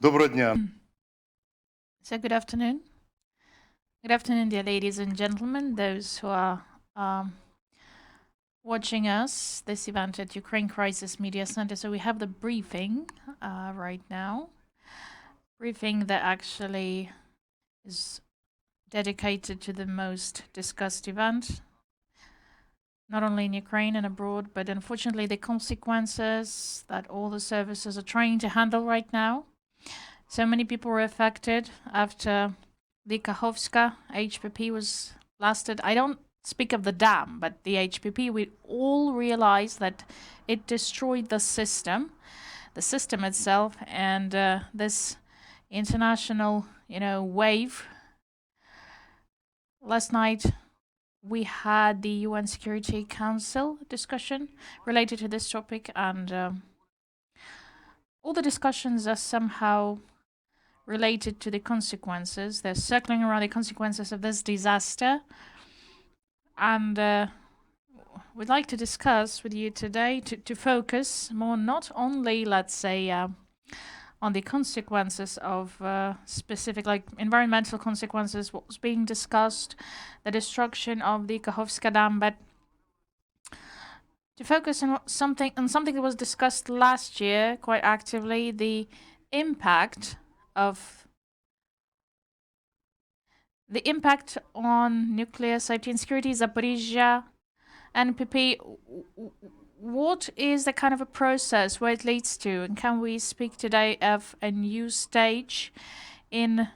Доброго дня. So good afternoon. Good afternoon, dear ladies and gentlemen, those who are watching us, this event at Ukraine Crisis Media Center. So we have the briefing right now. Briefing that actually is dedicated to the most discussed event, not only in Ukraine and abroad, but unfortunately the consequences that all the services are trying to handle right now. So many people were affected after the Kakhovka HPP was blasted. I don't speak of the dam, but the HPP, we all realize that it destroyed the system itself, and this international, wave. Last night, we had the UN Security Council discussion related to this topic, and all the discussions are somehow related to the consequences. They're circling around the consequences of this disaster. And we'd like to discuss with you today to focus more not only, let's say, on the consequences of specific, like environmental consequences, what was being discussed, the destruction of the Kakhovka Dam, but to focus on something that was discussed last year quite actively, the impact on nuclear safety and security, Zaporizhzhia NPP. What is the kind of a process where it leads to, and can we speak today of a new stage in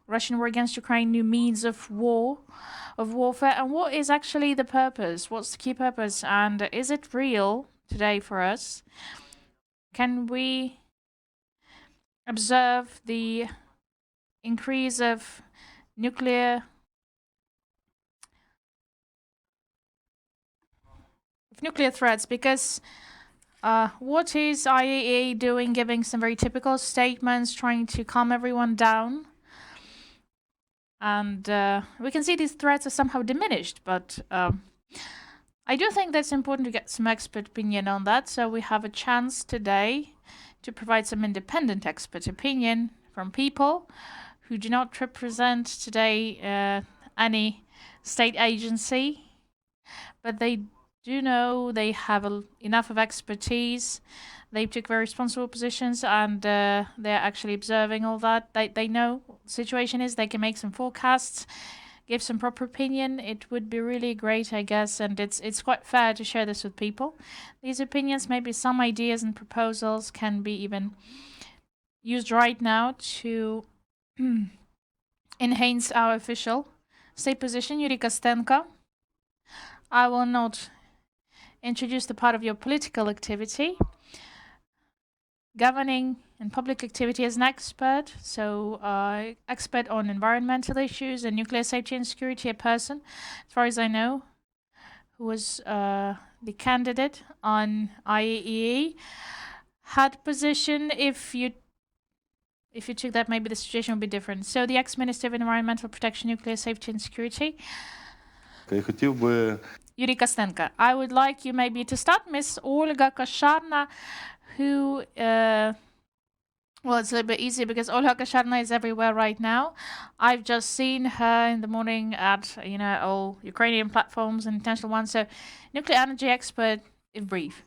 Russian war against Ukraine, new means of warfare, and what is actually the purpose? What's the key purpose, and is it real today for us? Can we observe the increase of nuclear threats? Because what is IAEA doing, giving some very typical statements, trying to calm everyone down? And we can see these threats are somehow diminished, but I do think that's important to get some expert opinion on that. So we have a chance today to provide some independent expert opinion from people who do not represent today any state agency, but they do know they have enough of expertise. They took very responsible positions, and they're actually observing all that. They know what the situation is. They can make some forecasts, give some proper opinion. It would be really great, I guess, and it's quite fair to share this with people. These opinions, maybe some ideas and proposals can be even used right now to enhance our official state position. Yuriy Kostenko, I will not introduce the part of your political activity. Governing and public activity as an expert, so expert on environmental issues and nuclear safety and security, a person, as far as I know, who was the candidate on IAEA, had position. If you took that, maybe the situation would be different. So the ex-Minister of Environmental Protection, Nuclear Safety and Security, Yuriy Kostenko. I would like you maybe to start, Miss Olha Kosharna, who, well, it's a little bit easier because Olha Kosharna is everywhere right now. I've just seen her in the morning at, all Ukrainian platforms and international ones. So, nuclear energy expert in brief.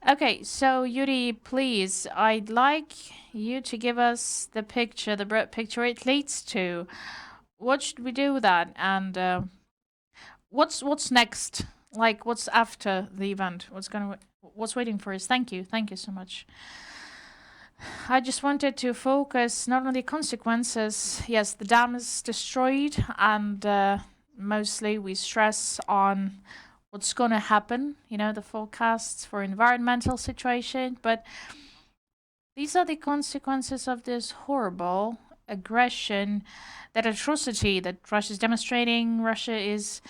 Okay, so Yuriy, please, I'd like you to give us the picture, the broad picture it leads to. What should we do with that? And what's next? Like, what's after the event? What's waiting for us? Thank you so much. I just wanted to focus not on the consequences. Yes, the dam is destroyed, and mostly we stress on what's going to happen, the forecasts for environmental situation, but these are the consequences of this horrible aggression, that atrocity that Russia is demonstrating. Russia is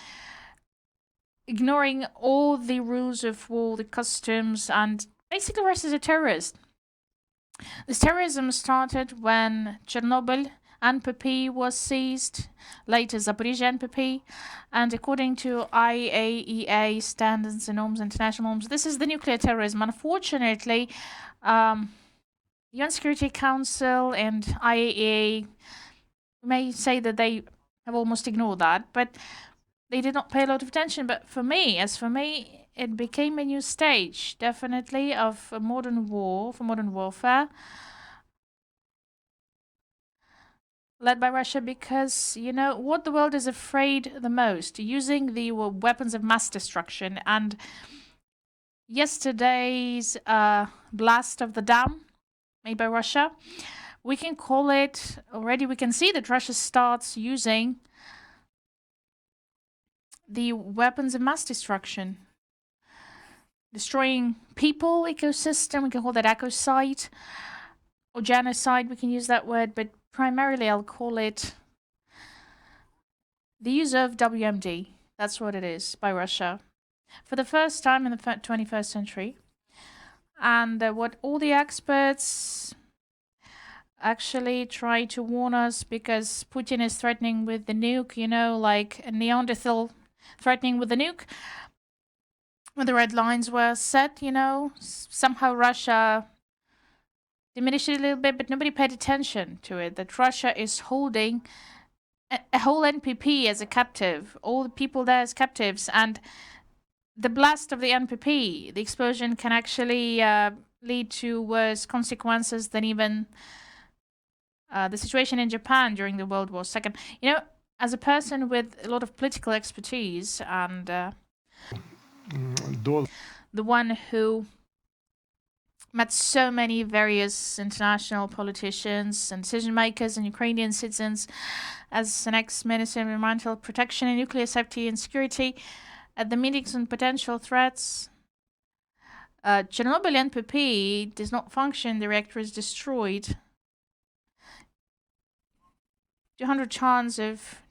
ignoring all the rules of war, the customs, and basically Russia is a terrorist. This terrorism started when Chernobyl NPP was seized, later Zaporizhzhia NPP, and according to IAEA standards and norms, international norms, this is the nuclear terrorism. Unfortunately, UN Security Council and IAEA may say that they have almost ignored that, but they did not pay a lot of attention. But for me, it became a new stage, definitely, of a modern war, for modern warfare, led by Russia, because, you know, what the world is afraid the most, using the weapons of mass destruction. And yesterday's blast of the dam made by Russia, we can call it, already we can see that Russia starts using the weapons of mass destruction, destroying people, ecosystem, we can call that ecocide, or genocide, we can use that word, but primarily I'll call it the use of WMD. That's what it is, by Russia, for the first time in the 21st century. And what all the experts actually try to warn us, because Putin is threatening with the nuke, you know, like a Neanderthal threatening with the nuke. When the red lines were set, you know, somehow Russia diminished it a little bit, but nobody paid attention to it, that Russia is holding a whole NPP as a captive, all the people there as captives, and the blast of the NPP, the explosion, can actually lead to worse consequences than even the situation in Japan during the World War II. You know, as a person with a lot of political expertise and the one who met so many various international politicians and decision makers and Ukrainian citizens, as an ex-minister of environmental protection and nuclear safety and security, at the meetings on potential threats, Chernobyl NPP does not function, the reactor is destroyed. 200 tons of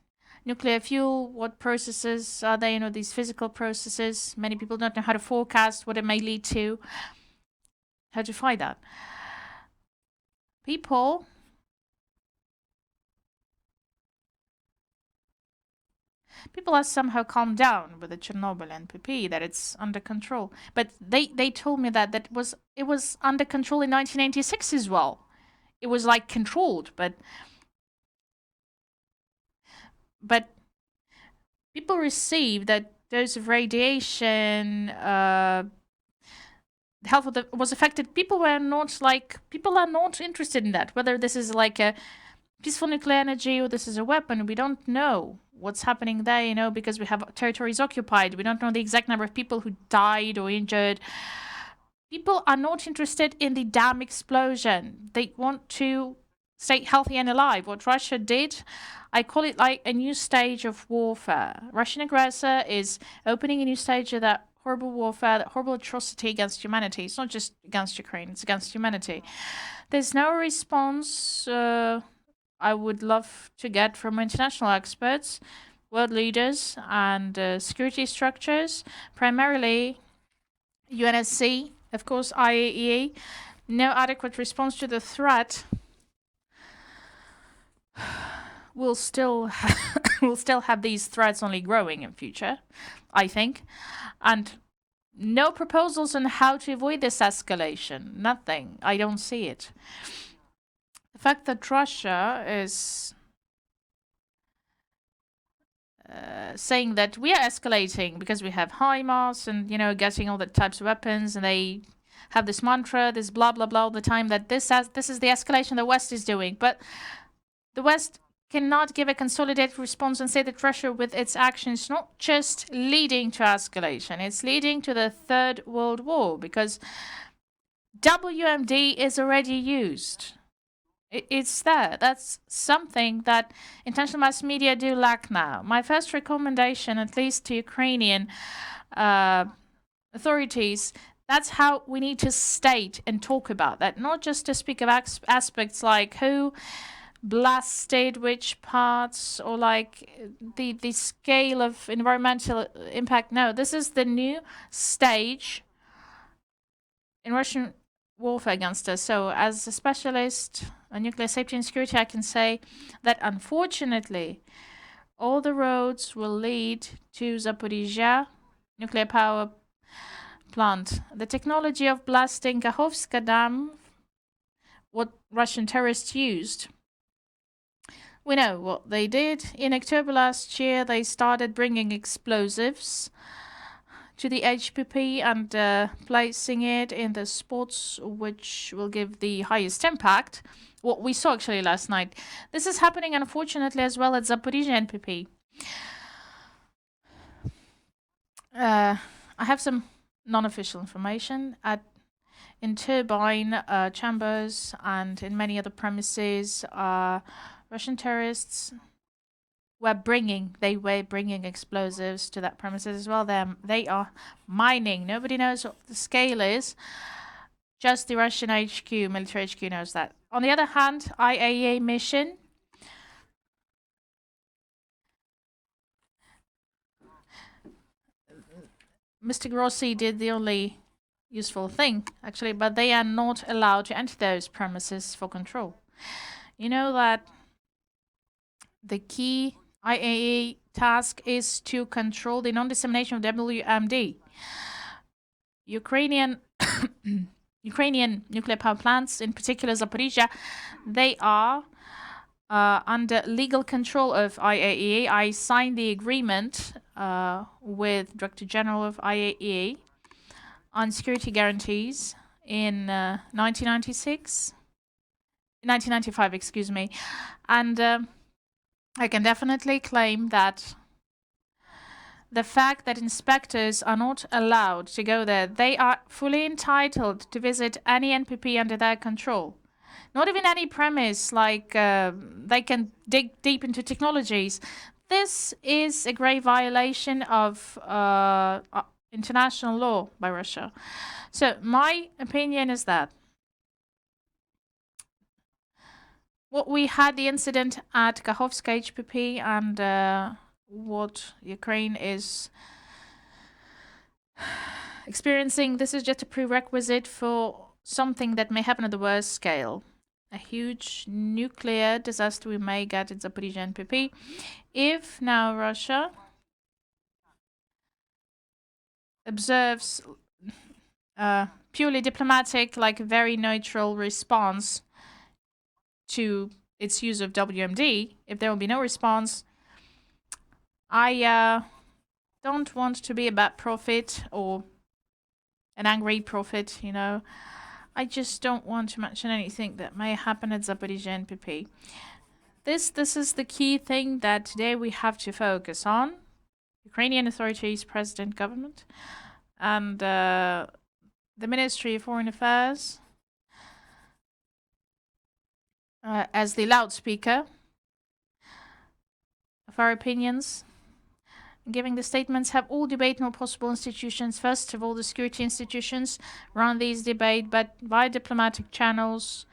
nuclear fuel, what processes are they? You know, these physical processes. Many people don't know how to forecast what it may lead to, how to fight that. People are somehow calmed down with the Chernobyl NPP, that it's under control. But they told me that it was under control in 1986 as well. It was like controlled, but people receive that dose of radiation, the health of was affected. People are not interested in that, whether this is like a peaceful nuclear energy or this is a weapon. We don't know what's happening there, you know, because we have territories occupied. We don't know the exact number of people who died or injured. People are not interested in the dam explosion. They want to stay healthy and alive. What Russia did, I call it like a new stage of warfare. Russian aggressor is opening a new stage of that horrible warfare, that horrible atrocity against humanity. It's not just against Ukraine, it's against humanity. There's no response I would love to get from international experts, world leaders, and security structures, primarily UNSC, of course, IAEA. No adequate response to the threat. We'll still have these threats only growing in future, I think, and no proposals on how to avoid this escalation. Nothing. I don't see it. The fact that Russia is saying that we are escalating because we have HIMARS and, you know, getting all the types of weapons, and they have this mantra, this blah blah blah all the time, that this is the escalation the West is doing. But the West cannot give a consolidated response and say that Russia, with its actions, not just leading to escalation, it's leading to the Third World War, because WMD is already used. It's there. That's something that international mass media do lack now. My first recommendation, at least to Ukrainian authorities, that's how we need to state and talk about that, not just to speak of aspects like who blasted which parts or like the scale of environmental impact. No, this is the new stage in Russian warfare against us. So as a specialist on nuclear safety and security, I can say that unfortunately, all the roads will lead to Zaporizhzhia nuclear power plant. The technology of blasting Kakhovka Dam, what Russian terrorists used. We know what they did. In October last year, they started bringing explosives to the HPP and placing it in the spots which will give the highest impact. What we saw actually last night. This is happening, unfortunately, as well at Zaporizhzhia NPP. I have some non-official information. In turbine chambers and in many other premises, Russian terrorists were bringing explosives to that premises as well. They are mining. Nobody knows what the scale is. Just the Russian HQ, military HQ knows that. On the other hand, IAEA mission. Mr. Grossi did the only useful thing, actually, but they are not allowed to enter those premises for control. You know that the key IAEA task is to control the non-dissemination of WMD. Ukrainian nuclear power plants, in particular Zaporizhzhia, they are under legal control of IAEA. I signed the agreement with Director General of IAEA on security guarantees in 1995, excuse me. And I can definitely claim that the fact that inspectors are not allowed to go there, they are fully entitled to visit any NPP under their control. Not even any premise, like they can dig deep into technologies. This is a grave violation of international law by Russia. So my opinion is that what we had the incident at Kakhovka HPP and what Ukraine is experiencing, this is just a prerequisite for something that may happen at the worst scale. A huge nuclear disaster we may get in Zaporizhzhia NPP if now Russia observes purely diplomatic, like very neutral response to its use of WMD. If there will be no response, I don't want to be a bad prophet or an angry prophet, you know. I just don't want to mention anything that may happen at Zaporizhzhia NPP. This is the key thing that today we have to focus on. Ukrainian authorities, president, government, and the Ministry of Foreign Affairs as the loudspeaker of our opinions. Giving the statements, have all debate in all possible institutions. First of all, the security institutions run these debate, but via diplomatic channels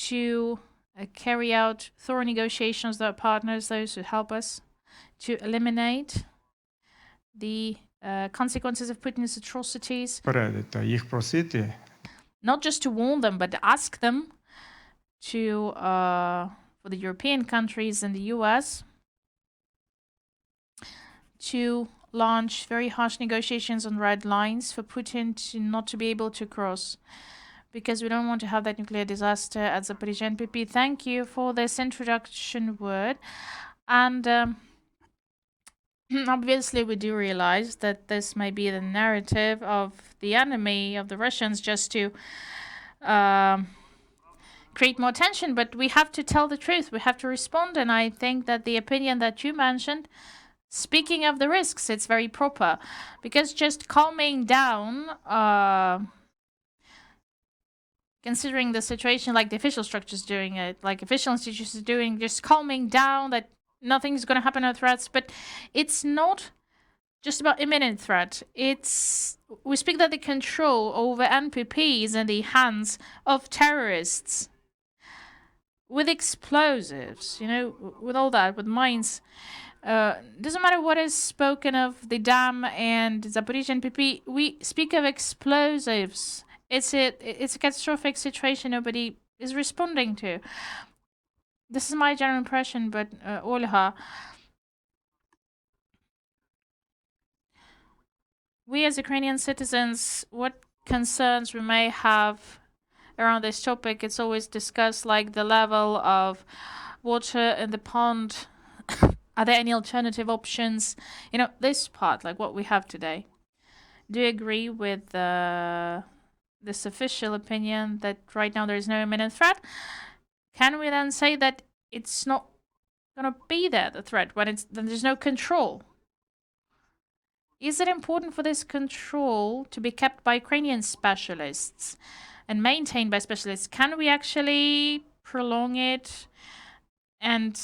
to carry out thorough negotiations with our partners, those who help us to eliminate the consequences of Putin's atrocities. Not just to warn them, but to ask them to, for the European countries and the US, to launch very harsh negotiations on red lines for Putin not to be able to cross, because we don't want to have that nuclear disaster at Zaporizhzhia NPP. Thank you for this introduction word. And obviously we do realize that this may be the narrative of the enemy, of the Russians, just to create more tension, but we have to tell the truth. We have to respond, and I think that the opinion that you mentioned, speaking of the risks, it's very proper, because just calming down, considering the situation like the official structures doing it, like official institutions doing, just calming down that nothing's going to happen, no threats, but it's not just about imminent threat. We speak that the control over NPP is in the hands of terrorists with explosives, you know, with all that, with mines. Doesn't matter what is spoken of the dam and Zaporizhzhia NPP, we speak of explosives It's a catastrophic situation nobody is responding to. This is my general impression, but Olha, we as Ukrainian citizens, what concerns we may have around this topic, it's always discussed like the level of water in the pond. Are there any alternative options? You know, this part, like what we have today. Do you agree with this official opinion that right now there is no imminent threat? Can we then say that it's not going to be there, the threat, when then there's no control? Is it important for this control to be kept by Ukrainian specialists and maintained by specialists? Can we actually prolong it? And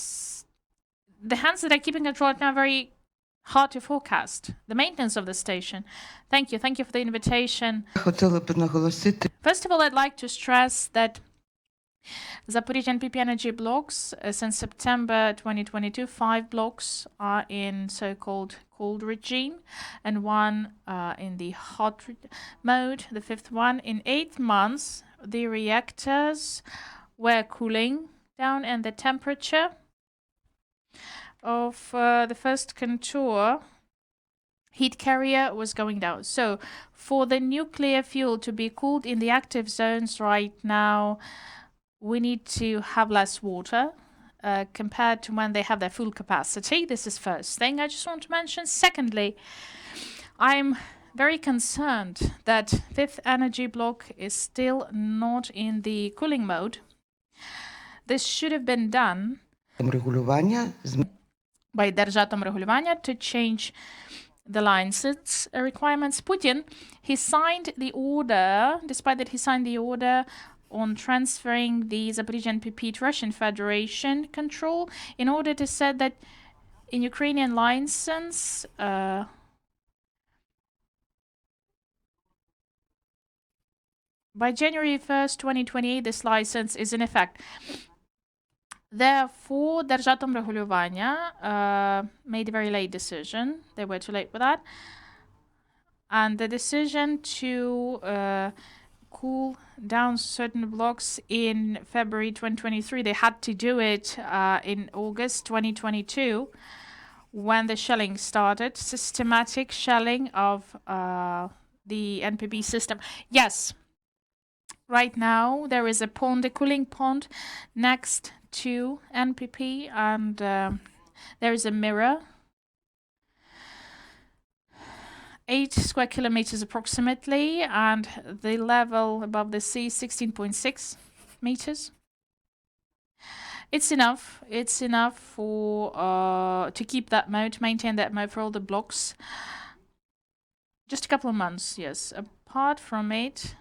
the hands that are keeping control are now very hard to forecast. The maintenance of the station. Thank you. Thank you for the invitation. First of all, I'd like to stress that Zaporizhzhia NPP energy blocks, since September 2022, 5 blocks are in so-called cold regime and 1 in the hot mode, the 5th one. In 8 months, the reactors were cooling down and the temperature of the first contour heat carrier was going down. So for the nuclear fuel to be cooled in the active zones right now, we need to have less water compared to when they have their full capacity. This is first thing I just want to mention. Secondly, I'm very concerned that 5th energy block is still not in the cooling mode. This should have been done by Держатомрегулювання to change the license requirements. Putin, he signed the order, despite that he signed the order on transferring the Zaporizhzhia NPP to Russian Federation control in order to say that in Ukrainian license, by January 1st, 2028, this license is in effect. Therefore, Держатомрегулювання made a very late decision. They were too late with that. And the decision to cool down certain blocks in February 2023, they had to do it in August 2022 when the shelling started, systematic shelling of the NPP system. Yes, right now there is a pond, a cooling pond next to NPP, and there is a mirror, 8 square kilometers approximately, and the level above the sea 16.6 meters. It's enough. It's enough for to keep that mode, to maintain that mode for all the blocks. Just a couple of months, yes. Apart from it,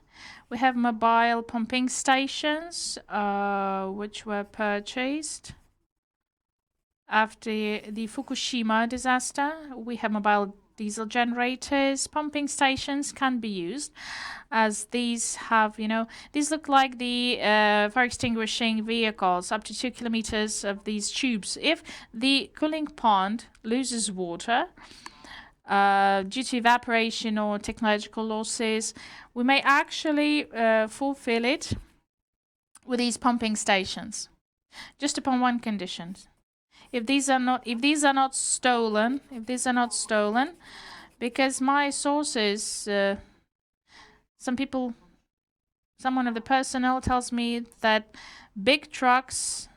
we have mobile pumping stations, which were purchased after the Fukushima disaster. We have mobile diesel generators. Pumping stations can be used, as these have, these look like the fire extinguishing vehicles, up to 2 kilometers of these tubes. If the cooling pond loses water due to evaporation or technological losses, we may actually fulfill it with these pumping stations, just upon one condition. If these are not stolen, because my sources, someone of the personnel tells me that big trucks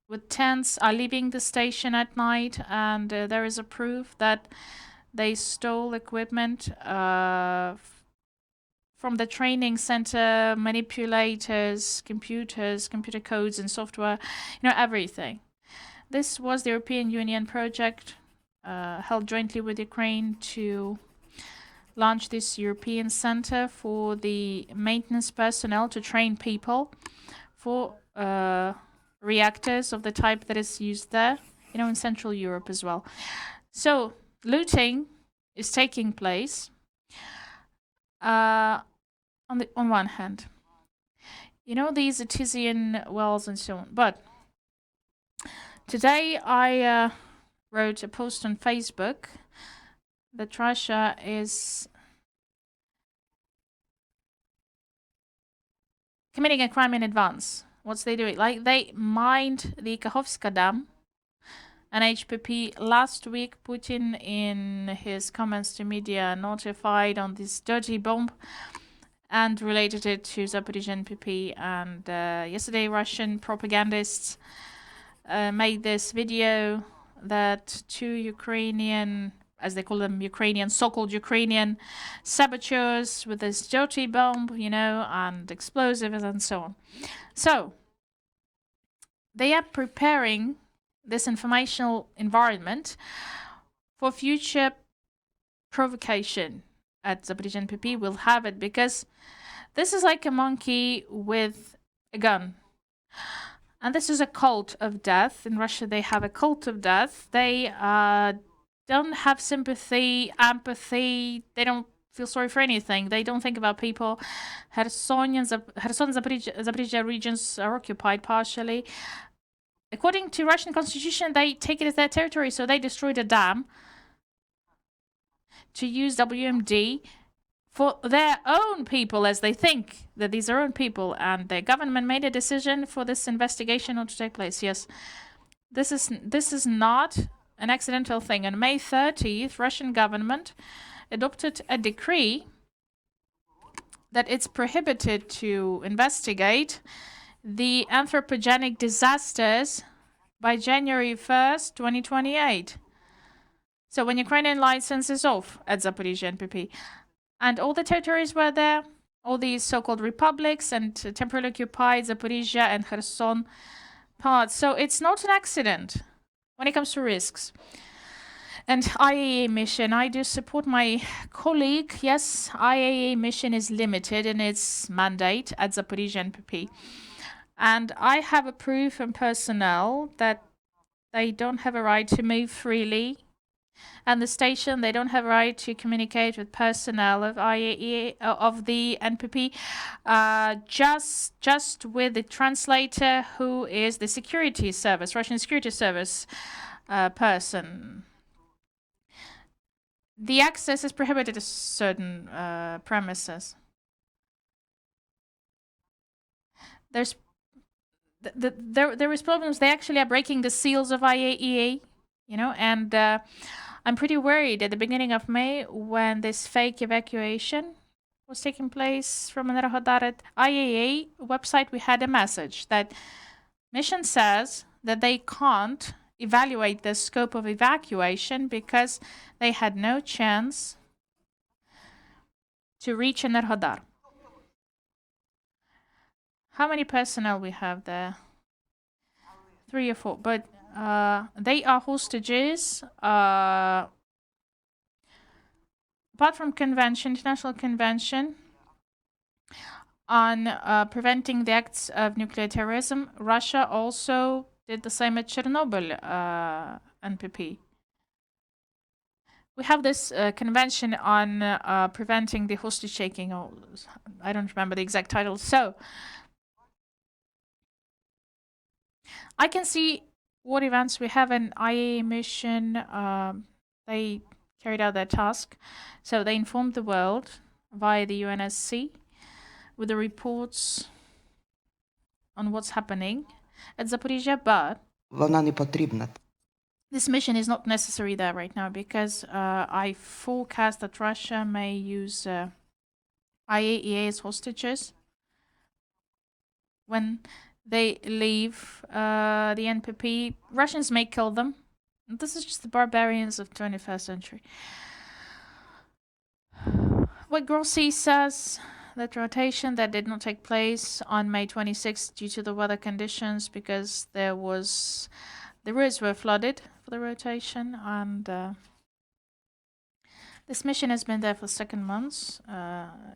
with tents are leaving the station at night, and there is a proof that they stole equipment from the training center, manipulators, computers, computer codes and software, everything. This was the European Union project held jointly with Ukraine to launch this European Center for the maintenance personnel to train people for reactors of the type that is used there, in Central Europe as well. So looting is taking place on one hand. These artesian wells and so on, but today I wrote a post on Facebook that Russia is committing a crime in advance. What's they doing? Like, they mined the Kakhovka dam. And HPP last week, Putin, in his comments to media, notified on this dirty bomb and related it to Zaporizhzhia NPP. And yesterday, Russian propagandists made this video that two Ukrainian, as they call them, so-called Ukrainian saboteurs with this dirty bomb, and explosives and so on. So they are preparing this informational environment for future provocation at Zaporizhzhia NPP. Will have it because this is like a monkey with a gun. And this is a cult of death. In Russia, they have a cult of death. They don't have sympathy, empathy. They don't feel sorry for anything. They don't think about people. Kherson and Zaporizhzhia regions are occupied partially. According to Russian constitution, they take it as their territory, so they destroyed a dam to use WMD for their own people, as they think that these are own people, and their government made a decision for this investigation not to take place. Yes, this is not an accidental thing. On May 30th, Russian government adopted a decree that it's prohibited to investigate the anthropogenic disasters by January 1st, 2028. So when Ukrainian license is off at Zaporizhzhia NPP, and all the territories were there, all these so-called republics and temporarily occupied Zaporizhzhia and Kherson parts. So it's not an accident when it comes to risks. And IAEA mission, I do support my colleague. Yes, IAEA mission is limited in its mandate at Zaporizhzhia NPP. And I have a proof from personnel that they don't have a right to move freely. And the station, they don't have a right to communicate with personnel of IAEA, of the NPP, just with the translator who is the security service, Russian security service person. The access is prohibited to certain premises. There is problems. They actually are breaking the seals of IAEA, and I'm pretty worried at the beginning of May when this fake evacuation was taking place from Enerhodar at IAEA website. We had a message that mission says that they can't evaluate the scope of evacuation because they had no chance to reach Enerhodar. How many personnel we have there? 3 or 4, but they are hostages. Apart from convention, international convention on preventing the acts of nuclear terrorism, Russia also did the same at Chernobyl NPP. We have this convention on preventing the hostage taking. I don't remember the exact title. So I can see what events we have an IAEA mission. They carried out their task. So they informed the world via the UNSC with the reports on what's happening at Zaporizhzhia, but this mission is not necessary there right now because I forecast that Russia may use IAEA as hostages when they leave the NPP. Russians may kill them. This is just the barbarians of 21st century. What Grossi says, that rotation that did not take place on May 26th due to the weather conditions because the roads were flooded for the rotation, and this mission has been there for 2 months.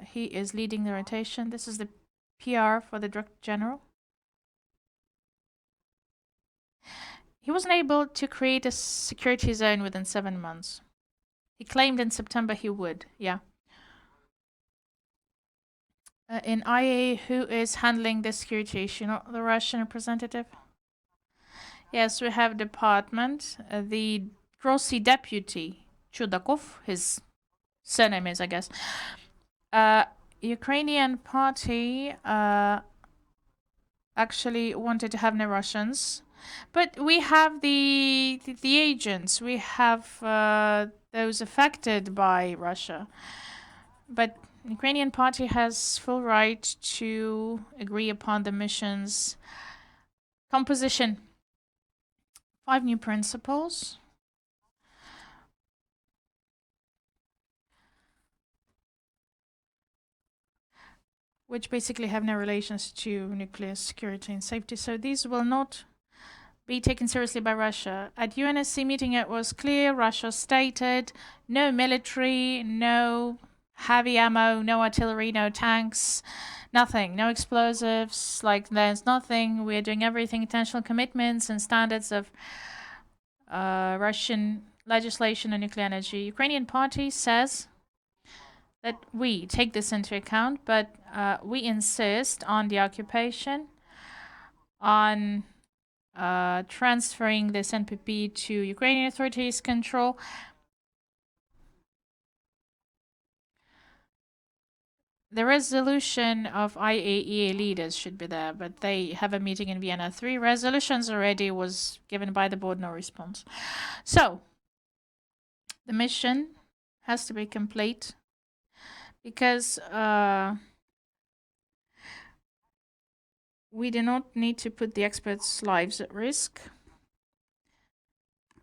He is leading the rotation. This is the PR for the Director General. He wasn't able to create a security zone within 7 months. He claimed in September he would, yeah. In IAEA, who is handling the security issue? Not the Russian representative? Yes, we have department. The Grossi deputy, Chudakov, his surname is, I guess. Ukrainian party actually wanted to have no Russians. But we have the agents. We have those affected by Russia. But Ukrainian party has full right to agree upon the mission's composition. 5 new principles. Which basically have no relations to nuclear security and safety. So these will not be taken seriously by Russia. At UNSC meeting, it was clear Russia stated no military, no heavy ammo, no artillery, no tanks, nothing, no explosives, like there's nothing. We're doing everything, international commitments and standards of Russian legislation on nuclear energy. Ukrainian party says that we take this into account, but we insist on the occupation, on transferring this NPP to Ukrainian authorities' control. The resolution of IAEA leaders should be there, but they have a meeting in Vienna. 3 resolutions already was given by the board, no response. So, the mission has to be complete because we do not need to put the experts' lives at risk.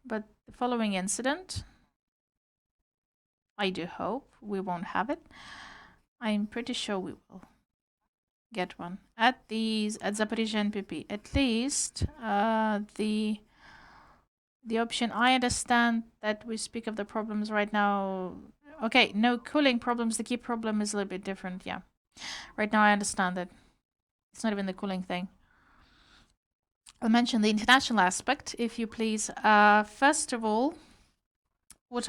But the following incident, I do hope we won't have it. I'm pretty sure we will get one at Zaporizhzhia NPP. At least the option. I understand that we speak of the problems right now. Okay, no cooling problems. The key problem is a little bit different. Yeah, right now I understand that it's not even the cooling thing. I'll mention the international aspect, if you please. First of all, what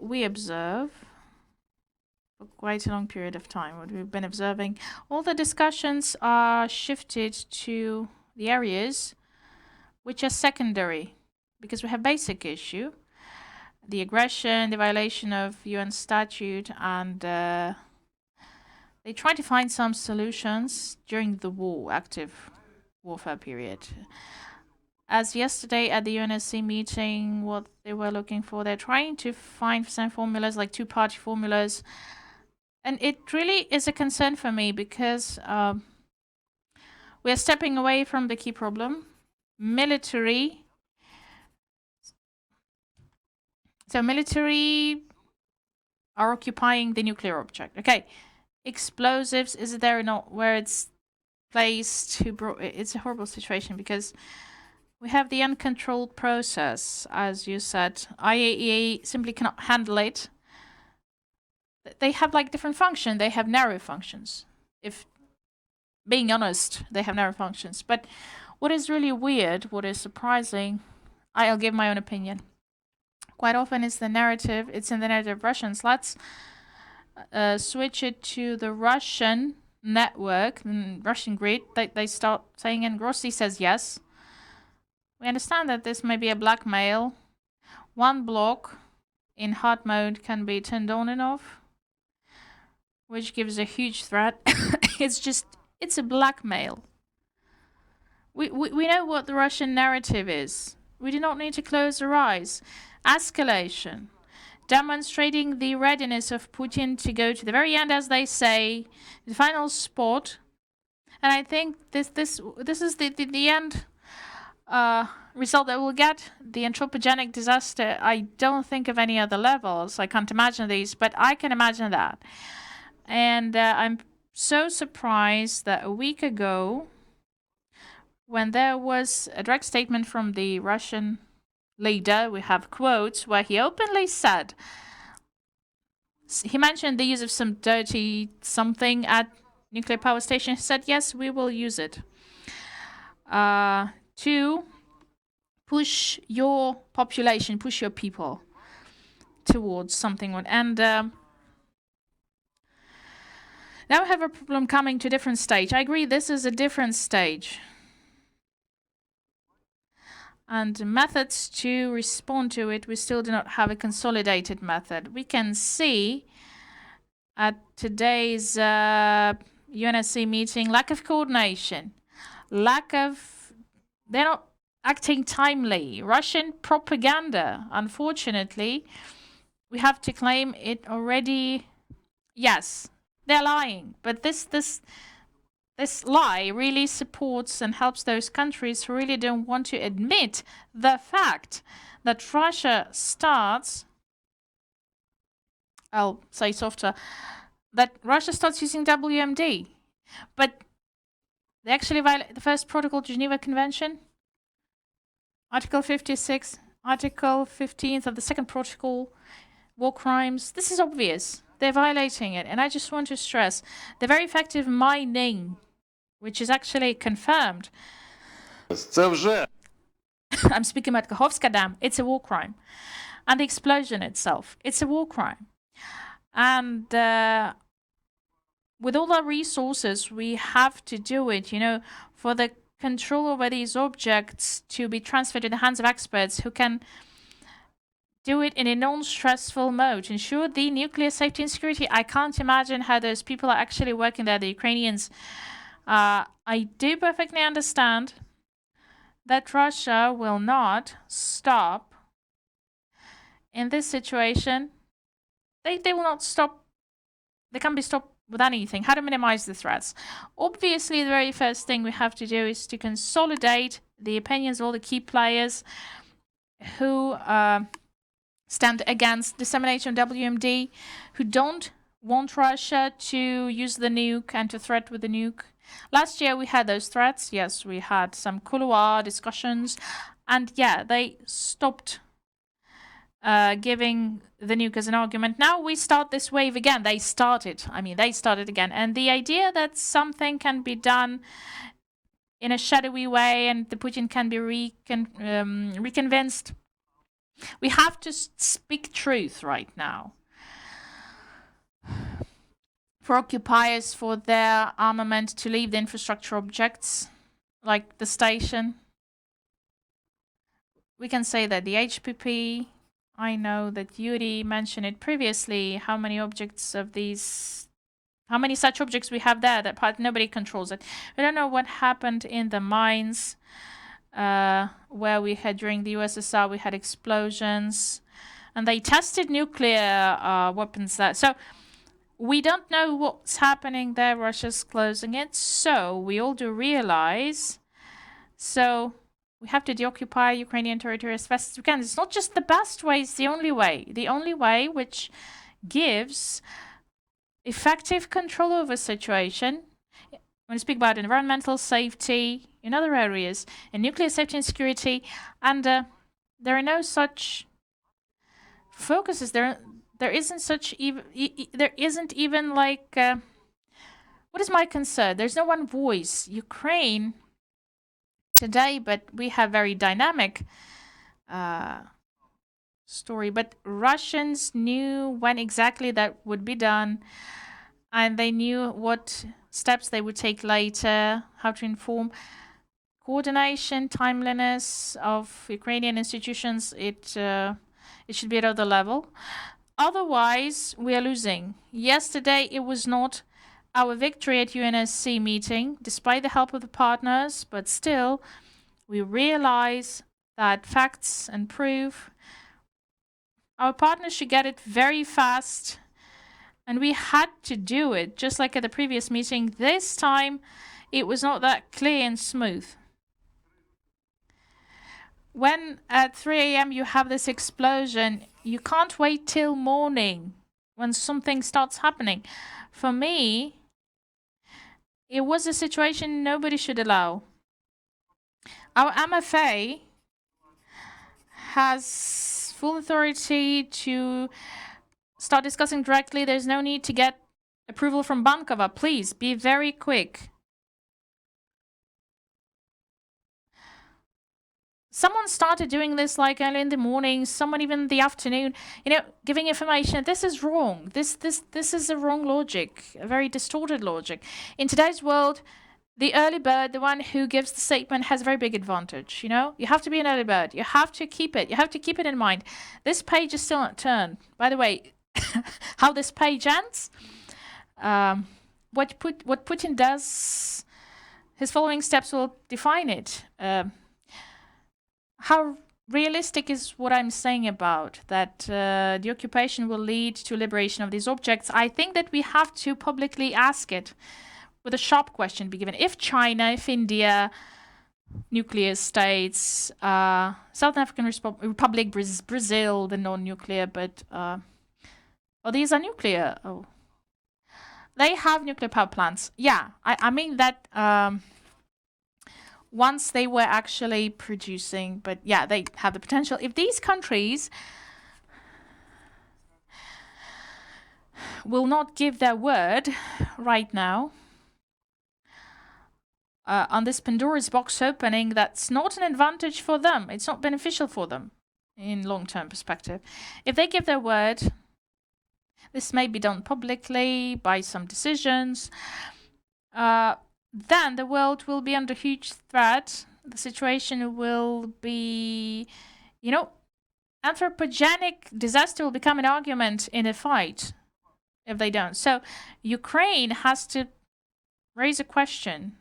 we observe for quite a long period of time, what we've been observing, all the discussions are shifted to the areas which are secondary, because we have basic issue, the aggression, the violation of UN statute, and they try to find some solutions during the active warfare period. As yesterday at the UNSC meeting, what they were looking for, they're trying to find some formulas, like 2-party formulas. And it really is a concern for me because we're stepping away from the key problem. Military. So military are occupying the nuclear object. Okay. Explosives, is it there or not? Where it's placed? It's a horrible situation because we have the uncontrolled process, as you said. IAEA simply cannot handle it. They have like different functions. They have narrow functions. If being honest, they have narrow functions. But what is really weird, what is surprising, I'll give my own opinion. Quite often it's the narrative, it's in the narrative of Russians. Let's switch it to the Russian network, Russian grid. They start saying, and Grossi says yes. We understand that this may be a blackmail. One block in hard mode can be turned on and off, which gives a huge threat. It's a blackmail. We know what the Russian narrative is. We do not need to close our eyes. Escalation. Demonstrating the readiness of Putin to go to the very end, as they say, the final spot. And I think this is the end result that we'll get. The anthropogenic disaster, I don't think of any other levels. I can't imagine these, but I can imagine that. And I'm so surprised that a week ago, when there was a direct statement from the Russian leader, we have quotes where he openly said, he mentioned the use of some dirty something at nuclear power station. He said, yes, we will use it to push your population, push your people towards something. And now we have a problem coming to a different stage. I agree, this is a different stage. And methods to respond to it, we still do not have a consolidated method. We can see at today's UNSC meeting, lack of coordination, they're not acting timely. Russian propaganda, unfortunately, we have to claim it already. Yes, they're lying, but this lie really supports and helps those countries who really don't want to admit the fact that Russia starts, I'll say softer, that Russia starts using WMD. But they actually violate the first protocol to Geneva Convention, Article 56, Article 15th of the second protocol, war crimes. This is obvious. They're violating it. And I just want to stress the very effective mining, which is actually confirmed. I'm speaking about Kakhovka Dam. It's a war crime. And the explosion itself, it's a war crime. And with all our resources, we have to do it, for the control over these objects to be transferred to the hands of experts who can do it in a non-stressful mode. Ensure the nuclear safety and security. I can't imagine how those people are actually working there, the Ukrainians. I do perfectly understand that Russia will not stop in this situation. They will not stop. They can't be stopped with anything. How to minimize the threats? Obviously, the very first thing we have to do is to consolidate the opinions of all the key players who stand against dissemination of WMD, who don't want Russia to use the nuke and to threat with the nuke. Last year, we had those threats. Yes, we had some couloir discussions. And yeah, they stopped giving the nuke as an argument. Now we start this wave again. They started again. And the idea that something can be done in a shadowy way and the Putin can be reconvinced. We have to speak truth right now. For occupiers, for their armament to leave the infrastructure objects, like the station. We can say that the HPP, I know that Yuriy mentioned it previously, how many such objects we have there, that nobody controls it. We don't know what happened in the mines, where we had, during the USSR, we had explosions, and they tested nuclear weapons there. So we don't know what's happening there. Russia's closing it, so we all do realize. So we have to deoccupy Ukrainian territory as fast as we can. It's not just the best way, it's the only way. The only way which gives effective control over the situation. When we speak about environmental safety in other areas, and nuclear safety and security, and there are no such focuses. There isn't even like, what is my concern? There's no one voice. Ukraine today, but we have very dynamic story. But Russians knew when exactly that would be done, and they knew what steps they would take later, how to inform. Coordination, timeliness of Ukrainian institutions, it should be at other level. Otherwise, we are losing. Yesterday, it was not our victory at UNSC meeting, despite the help of the partners, but still, we realize that facts and proof, our partners should get it very fast, and we had to do it, just like at the previous meeting. This time, it was not that clear and smooth. When at 3 a.m. you have this explosion, you can't wait till morning when something starts happening. For me, it was a situation nobody should allow. Our MFA has full authority to start discussing directly. There's no need to get approval from Bankova. Please be very quick. Someone started doing this like early in the morning, someone even in the afternoon, giving information. This is wrong. This is a wrong logic, a very distorted logic. In today's world, the early bird, the one who gives the statement, has a very big advantage. You have to be an early bird. You have to keep it. You have to keep it in mind. This page is still not turned. By the way, how this page ends, what Putin does, his following steps will define it. How realistic is what I'm saying about that the occupation will lead to liberation of these objects? I think that we have to publicly ask it with a sharp question be given. If China, if India, nuclear states, South African Republic, Brazil, the non-nuclear, but these are nuclear. Oh, they have nuclear power plants. Yeah, I mean that once they were actually producing, but yeah, they have the potential. If these countries will not give their word right now on this Pandora's box opening, that's not an advantage for them. It's not beneficial for them in long-term perspective. If they give their word, this may be done publicly by some decisions, then the world will be under huge threat. The situation will be, anthropogenic disaster will become an argument in a fight if they don't. So Ukraine has to raise a question.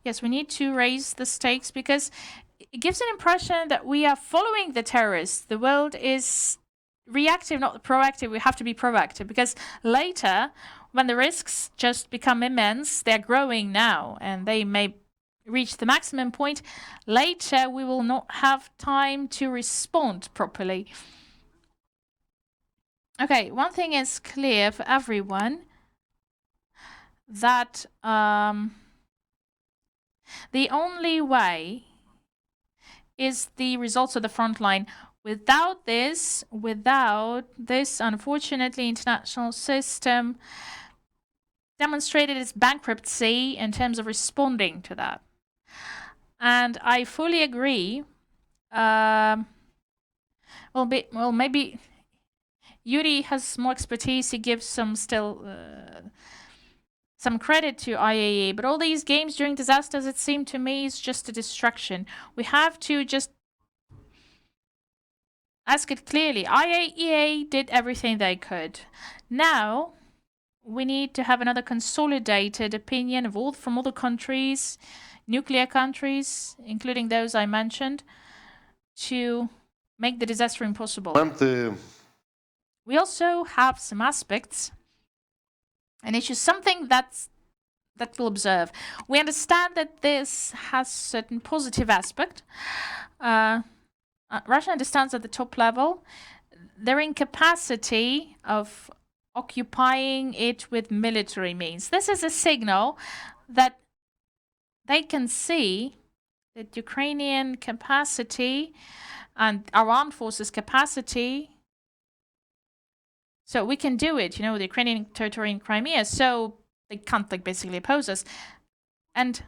Yes, we need to raise the stakes because it gives an impression that we are following the terrorists. The world is reactive, not proactive. We have to be proactive because later, when the risks just become immense, they're growing now and they may reach the maximum point. Later, we will not have time to respond properly. Okay, one thing is clear for everyone that the only way is the results of the front line. Without this, unfortunately, international system demonstrated its bankruptcy in terms of responding to that. And I fully agree. Maybe Yuriy has more expertise. He gives some credit to IAEA, but all these games during disasters, it seemed to me, is just a distraction. We have to just ask it clearly. IAEA did everything they could. Now, we need to have another consolidated opinion from all the countries, nuclear countries, including those I mentioned, to make the disaster impossible. We also have some aspects and issues, something that we'll observe. We understand that this has certain positive aspect. Russia understands at the top level their incapacity of occupying it with military means. This is a signal that they can see that Ukrainian capacity and our armed forces capacity, so we can do it, the Ukrainian territory in Crimea, so they can't basically oppose us. And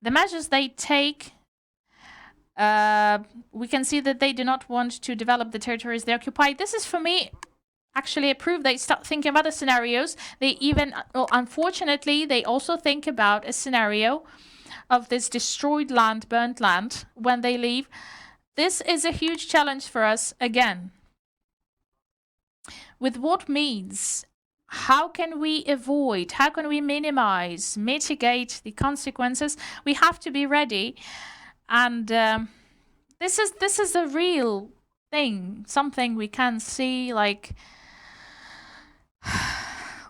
the measures they take, we can see that they do not want to develop the territories they occupy. This is, for me, actually a proof they start thinking of other scenarios. They even, unfortunately, they also think about a scenario of this destroyed land, burnt land, when they leave. This is a huge challenge for us again. With what means? How can we avoid? How can we minimize, mitigate the consequences? We have to be ready. And this is a real thing, something we can see, like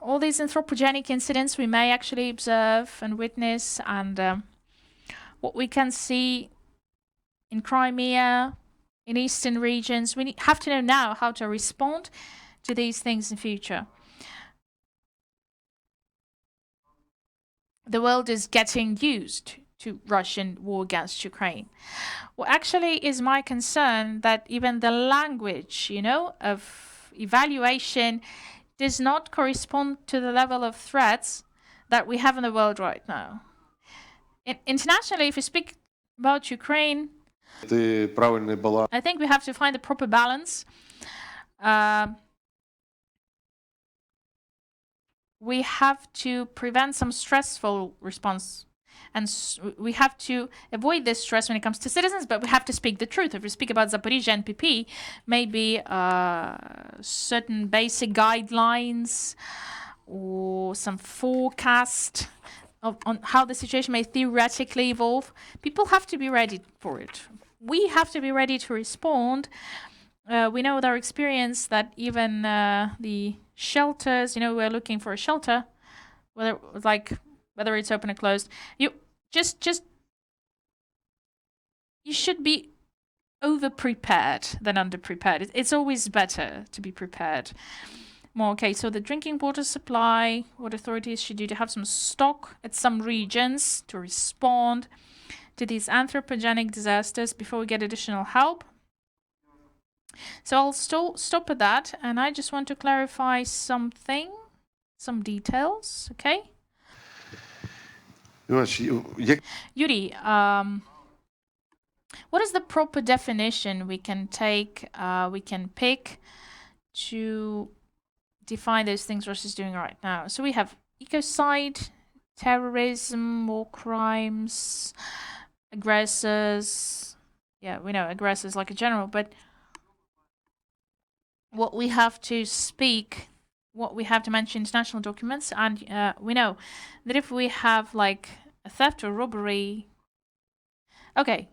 all these anthropogenic incidents we may actually observe and witness, and what we can see in Crimea, in eastern regions. We have to know now how to respond to these things in future. The world is getting used to Russian war against Ukraine. Well, actually is my concern that even the language, of evaluation does not correspond to the level of threats that we have in the world right now. Internationally, if we speak about Ukraine, I think we have to find the proper balance. We have to prevent some stressful response, and we have to avoid this stress when it comes to citizens, but we have to speak the truth. If we speak about Zaporizhzhia NPP, maybe certain basic guidelines or some forecast on how the situation may theoretically evolve. People have to be ready for it. We have to be ready to respond. We know with our experience that even the shelters, we're looking for a shelter, whether it's open or closed. You should be over prepared than under prepared. It's always better to be prepared. More okay. So the drinking water supply, what authorities should do to have some stock at some regions to respond to these anthropogenic disasters before we get additional help. So I'll stop at that, and I just want to clarify some details, okay? Yuriy, what is the proper definition we can pick to define those things Russia's doing right now? So we have ecocide, terrorism, war crimes, aggressors. Yeah, we know aggressors like a general, but what we have to mention international documents, and we know that if we have like a theft or robbery, okay.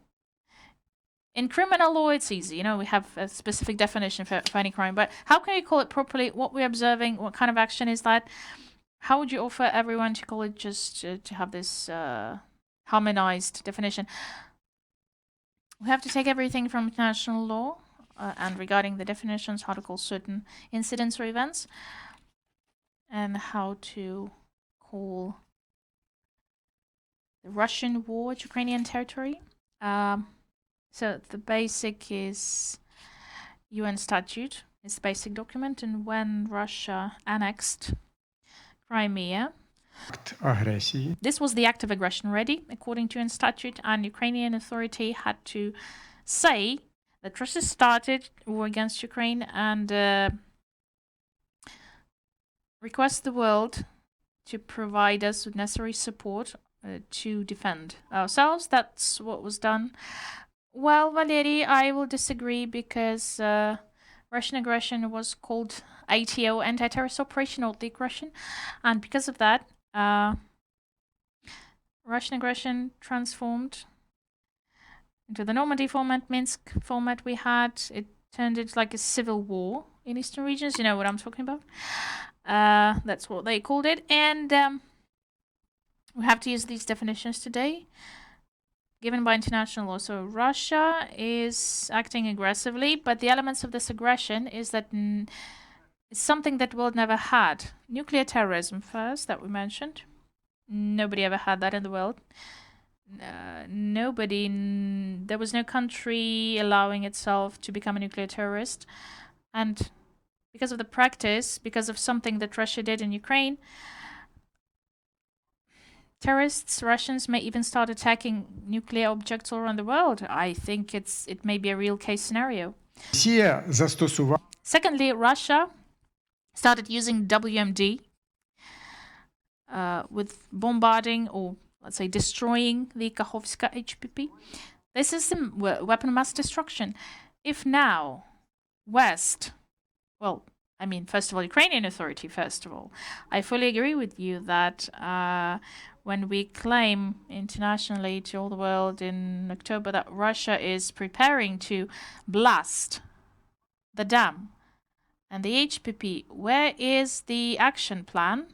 In criminal law, it's easy. We have a specific definition for any crime, but how can you call it properly? What we're observing, what kind of action is that? How would you offer everyone to call it just to have this harmonized definition? We have to take everything from international law. And regarding the definitions, how to call certain incidents or events, and how to call the Russian war at Ukrainian territory. So the basic is UN statute. It's the basic document, and when Russia annexed Crimea, this was the act of aggression already, according to UN statute, and Ukrainian authority had to say that Russia started war against Ukraine and request the world to provide us with necessary support to defend ourselves. That's what was done. Well, Valeriy, I will disagree because Russian aggression was called ATO, anti-terrorist operation, or the aggression, and because of that, Russian aggression transformed into the Normandy format, Minsk format we had. It turned into like a civil war in eastern regions. You know what I'm talking about? That's what they called it. And we have to use these definitions today, given by international law. So Russia is acting aggressively, but the elements of this aggression is that it's something that the world never had. Nuclear terrorism first, that we mentioned. Nobody ever had that in the world. There was no country allowing itself to become a nuclear terrorist. And because of the practice, because of something that Russia did in Ukraine, terrorists, Russians, may even start attacking nuclear objects all around the world. I think it may be a real case scenario. Secondly, Russia started using WMD with bombarding or, let's say, destroying the Kakhovka HPP. This is the weapon of mass destruction. If now West, well, I mean, first of all, Ukrainian authority, first of all, I fully agree with you that when we claim internationally to all the world in October that Russia is preparing to blast the dam and the HPP, where is the action plan?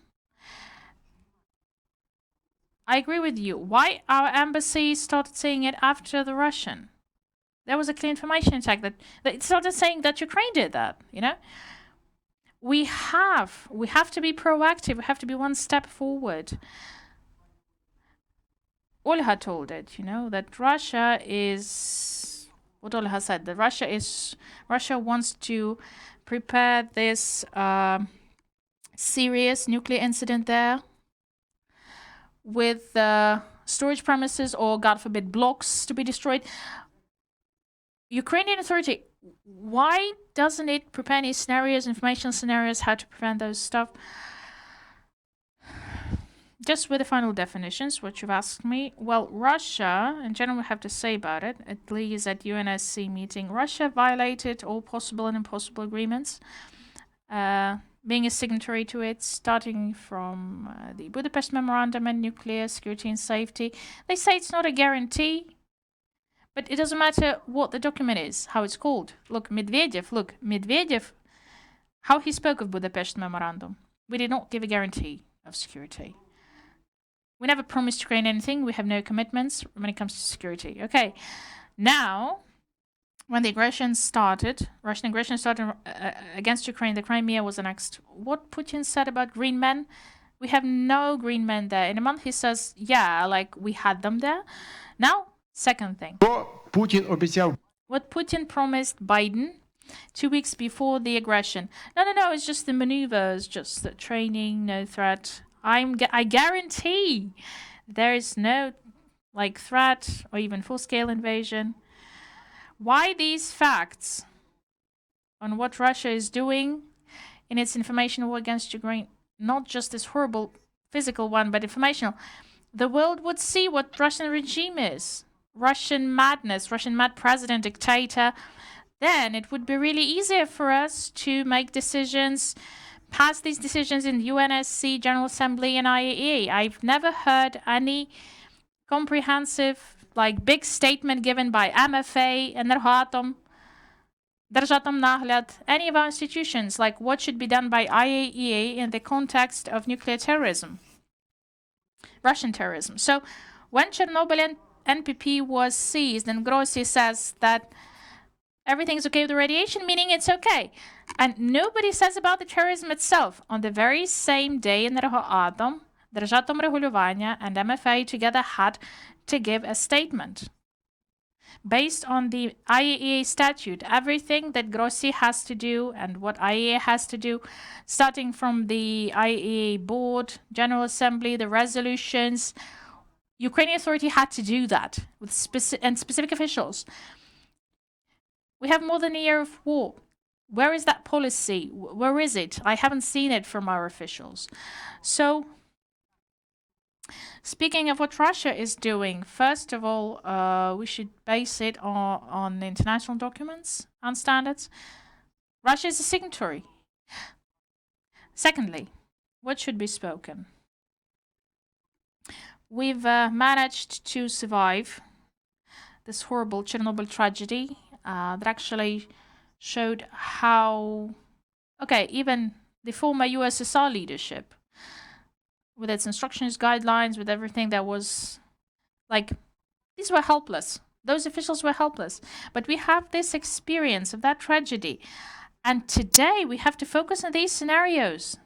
I agree with you. Why our embassy started saying it after the Russian? There was a clear information attack that it started saying that Ukraine did that, you know? We have to be proactive. We have to be one step forward. Olha told it, you know, that Russia is what Olha said, that Russia wants to prepare this serious nuclear incident there with storage premises or, God forbid, blocks to be destroyed. Ukrainian authority, why doesn't it prepare any scenarios, informational scenarios, how to prevent those stuff? Just with the final definitions, what you've asked me. Well, Russia, in general, we have to say about it, at least at UNSC meeting, Russia violated all possible and impossible agreements. being a signatory to it, starting from the Budapest Memorandum and Nuclear Security and Safety. They say it's not a guarantee, but it doesn't matter what the document is, how it's called. Look, Medvedev, how he spoke of Budapest Memorandum. We did not give a guarantee of security. We never promised Ukraine anything. We have no commitments when it comes to security. Okay, now, when the aggression started, Russian aggression started against Ukraine, the Crimea was the next. What Putin said about green men, we have no green men there. In a month, he says, yeah, like we had them there. Now, second thing. What Putin promised Biden 2 weeks before the aggression. No, it's just the maneuvers, just the training, no threat. I guarantee there is no like threat or even full-scale invasion. Why these facts on what Russia is doing in its information war against Ukraine, not just this horrible physical one, but informational, the world would see what Russian regime is. Russian madness, Russian mad president, dictator. Then it would be really easier for us to make decisions, pass these decisions in UNSC, General Assembly, and IAEA. I've never heard any comprehensive, like, big statement given by MFA, Energoatom, Держатомнагляд, any of our institutions, like what should be done by IAEA in the context of nuclear terrorism, Russian terrorism. So when Chernobyl NPP was seized, and Grossi says that everything's okay with the radiation, meaning it's okay. And nobody says about the terrorism itself. On the very same day, Energoatom, Держатомрегулювання, and MFA together had to give a statement. Based on the IAEA statute, everything that Grossi has to do and what IAEA has to do, starting from the IAEA board, General Assembly, the resolutions, Ukrainian authority had to do that with specific officials. We have more than a year of war. Where is that policy? Where is it? I haven't seen it from our officials. So, speaking of what Russia is doing, first of all, we should base it on international documents and standards. Russia is a signatory. Secondly, what should be spoken? We've managed to survive this horrible Chernobyl tragedy. That actually showed how, even the former USSR leadership, with its instructions, guidelines, with everything that was, like, these were helpless. Those officials were helpless. But we have this experience of that tragedy. And today we have to focus on these scenarios.